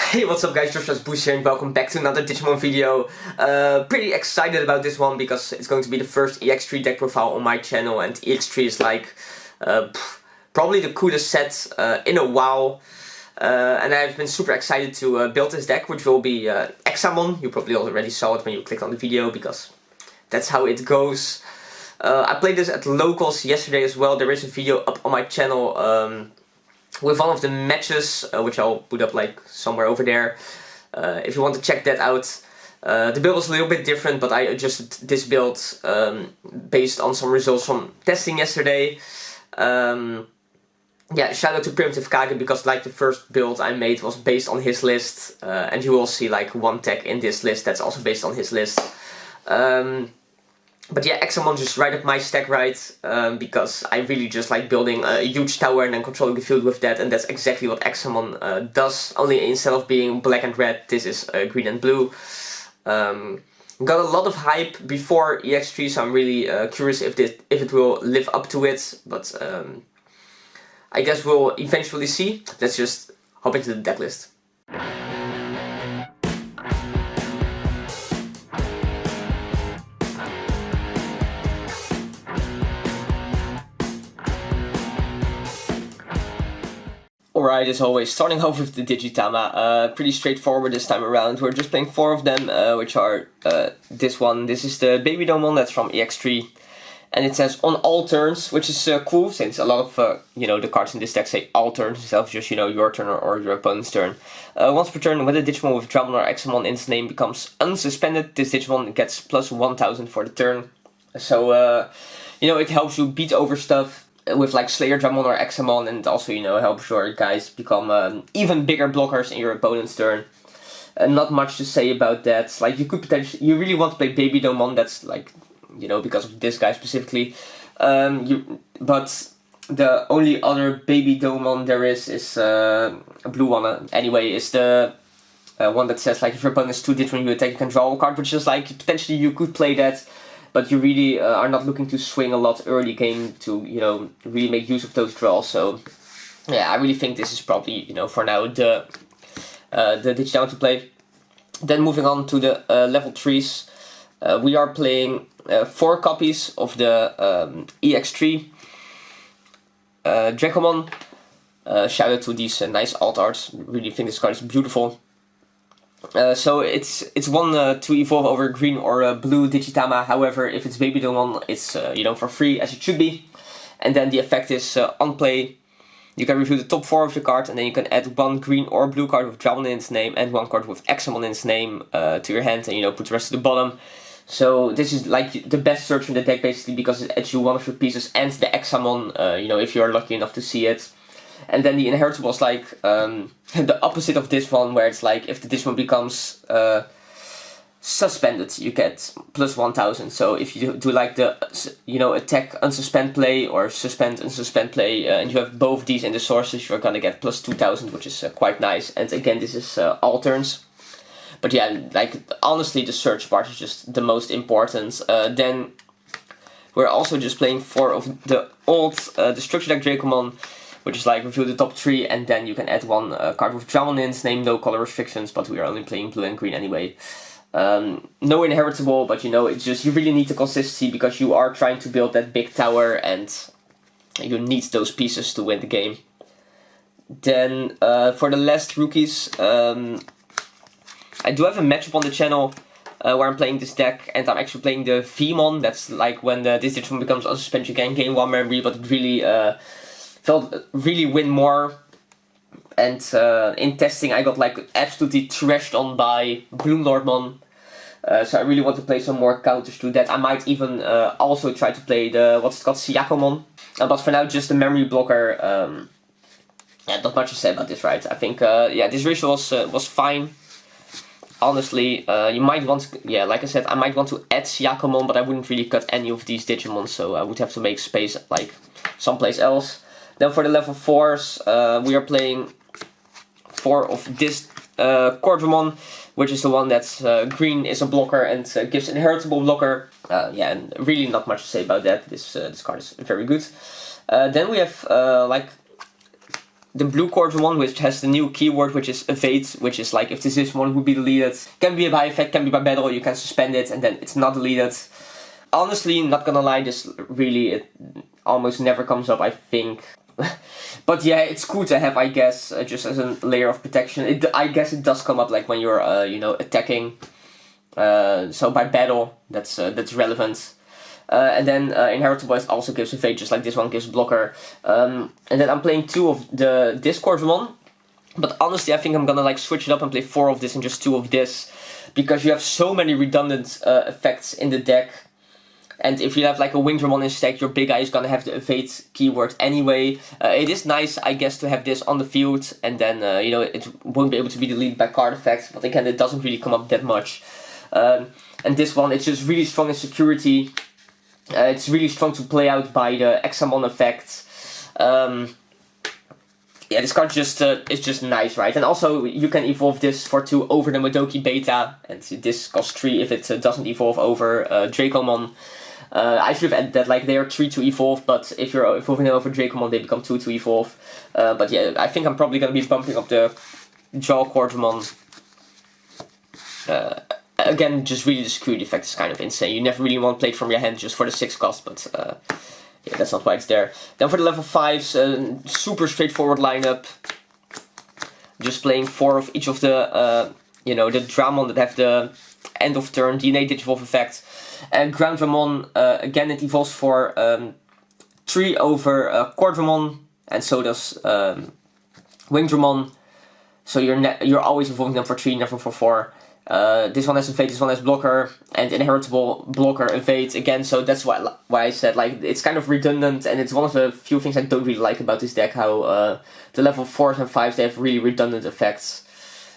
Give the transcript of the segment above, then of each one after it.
Hey, what's up guys, Josh's Boost here and welcome back to another Digimon video. Pretty excited about this one because it's going to be the first EX3 deck profile on my channel, and EX3 is like probably the coolest set in a while. And I've been super excited to build this deck, which will be Examon. You probably already saw it when you clicked on the video because that's how it goes. I played this at locals yesterday as well. There is a video up on my channel with one of the matches, which I'll put up like somewhere over there, if you want to check that out. The build was a little bit different, but I adjusted this build based on some results from testing yesterday. Yeah, shout out to Primitive Kage, because like the first build I made was based on his list, and you will see like one tech in this list that's also based on his list. But yeah, Examon just right up my stack, right? Because I really just like building a huge tower and then controlling the field with that, and that's exactly what Examon does. Only instead of being black and red, this is green and blue. Got a lot of hype before EX3, so I'm really curious if it will live up to it. But I guess we'll eventually see. Let's just hop into the deck list. Alright, as always, starting off with the Digitama, pretty straightforward this time around. We're just playing 4 of them, which are this one. This is the Baby Domon, that's from EX3. And it says on all turns, which is cool, since a lot of, the cards in this deck say all turns, instead of just, your turn or your opponent's turn. Once per turn, when a Digimon with Dramon or Examon in its name becomes unsuspended, this Digimon gets plus 1000 for the turn. So, it helps you beat over stuff with like Slayer Dramon or Examon, and also helps your guys become even bigger blockers in your opponent's turn. Not much to say about that. Like you really want to play Baby Domon. That's like because of this guy specifically. But the only other Baby Domon there is a blue one. Anyway, is the one that says like if your opponent is 2 Digimon you attack, you can draw a card, which is like potentially you could play that. But you really are not looking to swing a lot early game to, really make use of those draws. So, yeah, I really think this is probably, for now, the Digimon to play. Then moving on to the level 3s. We are playing 4 copies of the EX3 Dracomon. Shout out to these nice alt arts. Really think this card is beautiful. So it's one to evolve over green or blue Digitama. However, if it's Baby Domon, it's for free, as it should be. And then the effect is on play, you can review the top 4 of the card, and then you can add 1 green or blue card with Dramon in its name and 1 card with Examon in its name to your hand, and put the rest to the bottom. So this is like the best search in the deck basically, because it adds you 1 of your pieces and the Examon, if you're lucky enough to see it. And then the inheritable is like the opposite of this one, where it's like if the Digimon becomes suspended, you get plus 1000. So if you do like the attack unsuspend play or suspend unsuspend play, and you have both these in the sources, you're gonna get plus 2000, which is quite nice. And again, this is all turns. But yeah, like honestly, the search part is just the most important. Then we're also just playing 4 of the old Destruction Deck Dracomon, which is like review the top 3, and then you can add 1 card with Dramon in its name, no color restrictions, but we are only playing blue and green anyway. No inheritable, but it's just you really need the consistency, because you are trying to build that big tower and you need those pieces to win the game. Then for the last rookies, I do have a matchup on the channel where I'm playing this deck, and I'm actually playing the Vmon. That's like when this Digimon becomes unsuspended, you can gain 1 memory, but it really felt really win more. And in testing I got like absolutely trashed on by Bloomlordmon. So I really want to play some more counters to that. I might even also try to play the, what's it called, Siakomon. But for now just the memory blocker. Yeah, not much to say about this, right? I think this ratio was fine. Honestly, you might want to, like I said, I might want to add Siakomon, but I wouldn't really cut any of these Digimon, so I would have to make space like someplace else. Then for the level 4s, we are playing 4 of this Cordramon, which is the one that's green, is a blocker, and gives inheritable blocker. And really not much to say about that. This card is very good. Then we have like the blue Quadramon, which has the new keyword, which is evade, which is like if this Digimon would be deleted, can be by effect, can be by battle, you can suspend it and then it's not deleted. Honestly, not gonna lie, this really, it almost never comes up, I think. But yeah, it's cool to have, I guess, just as a layer of protection. I guess it does come up like when you're, you know, attacking. So by battle, that's relevant. And then Inheritable also gives evade, just like this one gives blocker. And then I'm playing 2 of this Quadramon. But honestly, I think I'm gonna like switch it up and play 4 of this and just 2 of this. Because you have so many redundant effects in the deck. And if you have like a Wingdramon in stack, your big guy is gonna have the evade keyword anyway. It is nice, I guess, to have this on the field. And then, you know, it won't be able to be deleted by card effects. But again, it doesn't really come up that much. And this one, it's just really strong in security. It's really strong to play out by the Examon effect. Yeah, this card just is just nice, right? And also, you can evolve this for 2 over the Modoki Beta. And this costs 3 if it doesn't evolve over Dracomon. I should have added that, like, they are 3 to evolve, but if you're evolving them over Dracomon, they become 2 to evolve. But yeah, I think I'm probably going to be bumping up the Jaw Quadramon. Again, just really the security effect is kind of insane. You never really want to play it from your hand just for the 6 cost, but yeah, that's not why it's there. Then for the level 5s, super straightforward lineup. Just playing 4 of each of the, you know, the Dramon that have the end of turn DNA Digivolve effect. And Ground Dramon, again, it evolves for 3 over Quadramon, and so does Wingdramon. So you're always evolving them for 3, never for 4. This one has evade, this one has blocker, and Inheritable, blocker, evade again. So that's why I said, like, it's kind of redundant, and it's one of the few things I don't really like about this deck. How the level 4s and 5s, they have really redundant effects.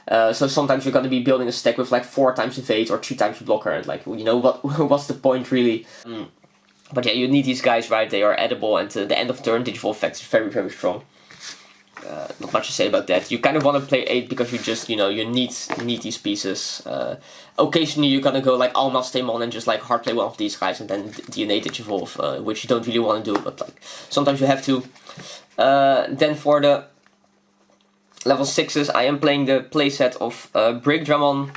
So sometimes you're going to be building a stack with like 4 times evade or 3 times blocker, and like, you know, what's the point really? But yeah, you need these guys, right? They are edible, and the end of turn digital effect is very, very strong. Not much to say about that. You kind of want to play 8 because you just, you know, you need these pieces. Occasionally you're gonna go like Almas Taemon and just like hard play one of these guys and then DNA Digivolve, which you don't really want to do, but like sometimes you have to. Then for the level 6s, I am playing the playset of Break Dramon.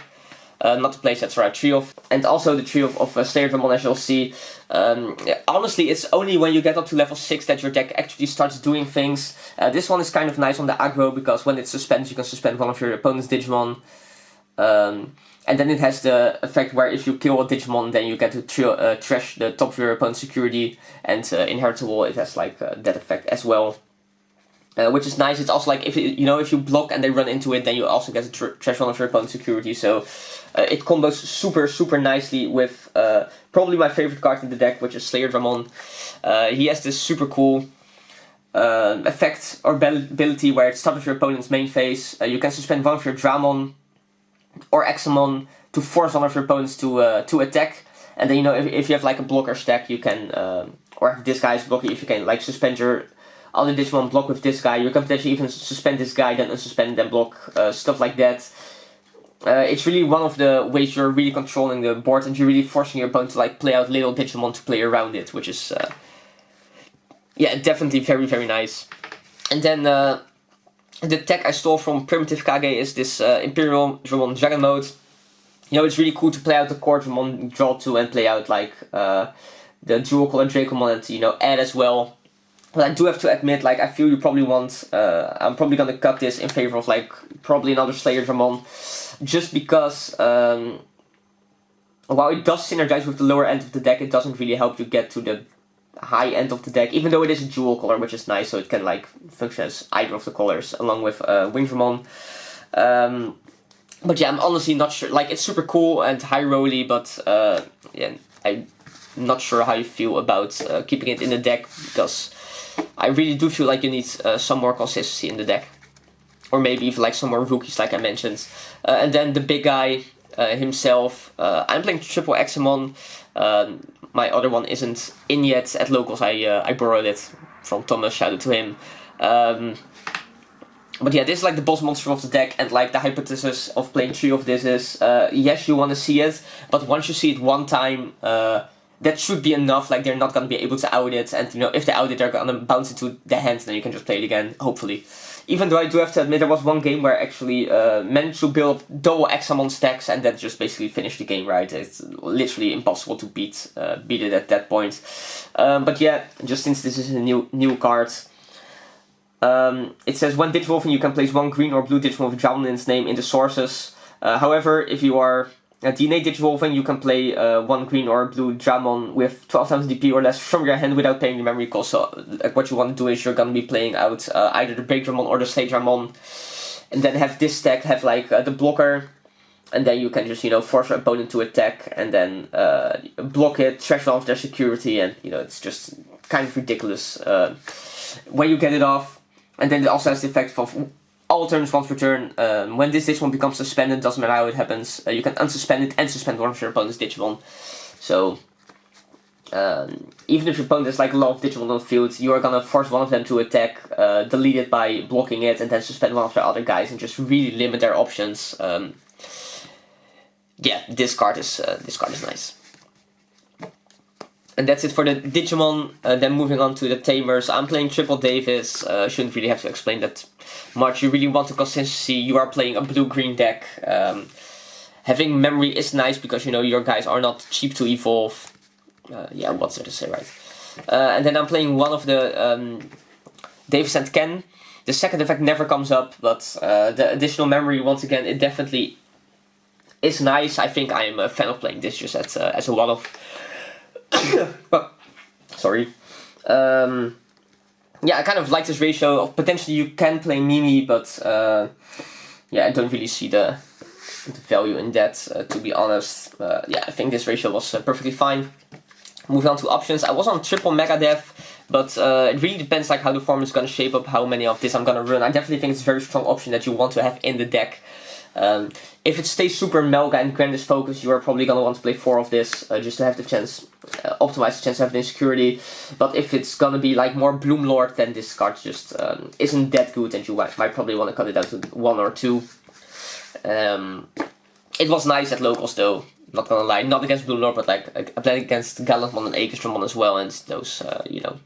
Not the playset, sorry, trio of, and also the trio of Slayer Dramon, as you'll see. Honestly, it's only when you get up to level 6 that your deck actually starts doing things. This one is kind of nice on the aggro, because when it suspends, you can suspend one of your opponent's Digimon. And then it has the effect where if you kill a Digimon, then you get to trash the top of your opponent's security. And Inheritable, it has like that effect as well. Which is nice. It's also like if you block and they run into it, then you also get to trash one of your opponent's security. So it combos super nicely with probably my favorite card in the deck, which is Slayer Dramon. He has this super cool effect or ability where at the start of your opponent's main phase, you can suspend one of your Dramon or Examon to force one of your opponents to attack. And then, you know, if you have like a blocker stack, you can or if this guy is blocking, if you can like suspend your other Digimon, block with this guy, you can potentially even suspend this guy, then unsuspend, then block, stuff like that. It's really one of the ways you're really controlling the board, and you're really forcing your opponent to like play out little Digimon to play around it, which is yeah, definitely very nice. And then the tech I stole from Primitive Kage is this Imperial Dramon Dragon Mode. You know, it's really cool to play out the core Dramon, draw 2, and play out like the dual color Dracomon, and, you know, add as well. But I do have to admit, like, I feel you probably want, I'm probably gonna cut this in favor of, like, probably another Slayer Dramon, just because, while it does synergize with the lower end of the deck, it doesn't really help you get to the high end of the deck, even though it is a dual color, which is nice, so it can, like, function as either of the colors, along with Wing Dramon. But yeah, I'm honestly not sure, like, it's super cool and high rolly, but, yeah, I'm not sure how you feel about keeping it in the deck, because I really do feel like you need some more consistency in the deck. Or maybe even like some more rookies, like I mentioned. And then the big guy himself. I'm playing triple Examon. My other one isn't in yet at locals. I borrowed it from Thomas, shout out to him. But yeah, this is like the boss monster of the deck, and like the hypothesis of playing 3 of this is, yes, you want to see it, but once you see it one time, that should be enough. Like, they're not going to be able to out it, and, you know, if they out it, they're going to bounce into the hand, and then you can just play it again, hopefully. even though I do have to admit there was one game where I actually managed to build double Examon stacks and then just basically finish the game, right? It's literally impossible to beat it at that point. But yeah, just since this is a new card, it says when Digimorphing you can place one green or blue Digimorph Examon in its name in the sources. However, if you are DNA Digivolving, you can play one green or blue Dramon with 12,000 DP or less from your hand without paying the memory cost. So what you want to do is you're going to be playing out either the Break Dramon or the Slay Dramon, and then have this stack have like the blocker, and then you can just, you know, force your opponent to attack and then block it, trash off their security, and, you know, it's just kind of ridiculous when you get it off. And then it also has the effect of all turns once per turn. When this Digimon becomes suspended, doesn't matter how it happens, you can unsuspend it and suspend one of your opponent's Digimon. So even if your opponent has like a lot of Digimon on the field, you are gonna force one of them to attack, delete it by blocking it, and then suspend one of their other guys and just really limit their options. Yeah, this card is nice. And that's it for the Digimon. Then moving on to the Tamers. I'm playing Triple Davis. Shouldn't really have to explain that much. You really want the consistency. You are playing a blue-green deck. Having memory is nice because, you know, your guys are not cheap to evolve. Yeah, what's there to say, right? And then I'm playing one of the Davis and Ken. The second effect never comes up, but the additional memory, once again, it definitely is nice. I think I am a fan of playing this just as a one-off. Oh, sorry. Yeah, I kind of like this ratio of potentially you can play Mimi, but yeah, I don't really see the value in that, to be honest. Yeah, I think this ratio was perfectly fine. Moving on to options, I was on triple Mega Dev, but it really depends like how the form is going to shape up, how many of this I'm going to run. I definitely think it's a very strong option that you want to have in the deck. If it stays super Melga and Grandis focused, you are probably going to want to play 4 of this, just to have the chance, optimize the chance to have the insecurity. But if it's going to be like more Bloom Lord, then this card just isn't that good, and you might probably want to cut it down to 1 or 2. It was nice at locals though, not gonna lie, not against Bloom Lord, but like I played against Gallantmon and Aegistromon as well, and those, you know,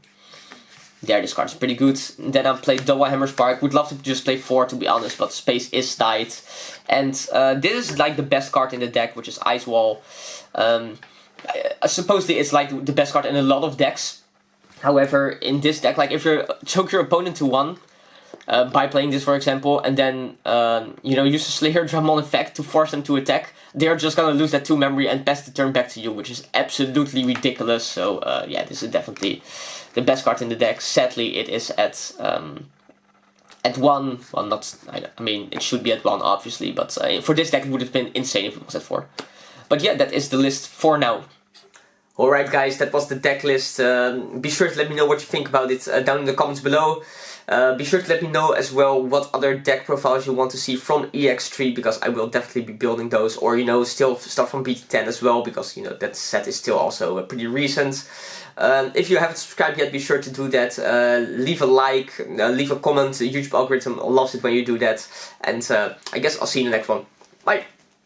there, this card is pretty good. Then I played double Hammer Spark. Would love to just play 4, to be honest, but space is tight. And this is like the best card in the deck, which is Ice Wall. Supposedly it's like the best card in a lot of decks. However, in this deck, like if you choke your opponent to 1 by playing this, for example, and then you know, use a Slayer Dramon effect to force them to attack, they're just gonna lose that 2 memory and pass the turn back to you, which is absolutely ridiculous. So yeah, this is definitely the best card in the deck. Sadly, it is at 1. Well, not. I mean, it should be at 1, obviously, but for this deck, it would have been insane if it was at 4. But yeah, that is the list for now. Alright, guys, that was the deck list. Be sure to let me know what you think about it down in the comments below. Be sure to let me know as well what other deck profiles you want to see from EX3, because I will definitely be building those, or, you know, still stuff from BT10 as well, because, you know, that set is still also pretty recent. If you haven't subscribed yet, be sure to do that. Leave a like, leave a comment. The YouTube algorithm loves it when you do that. And I guess I'll see you in the next one. Bye!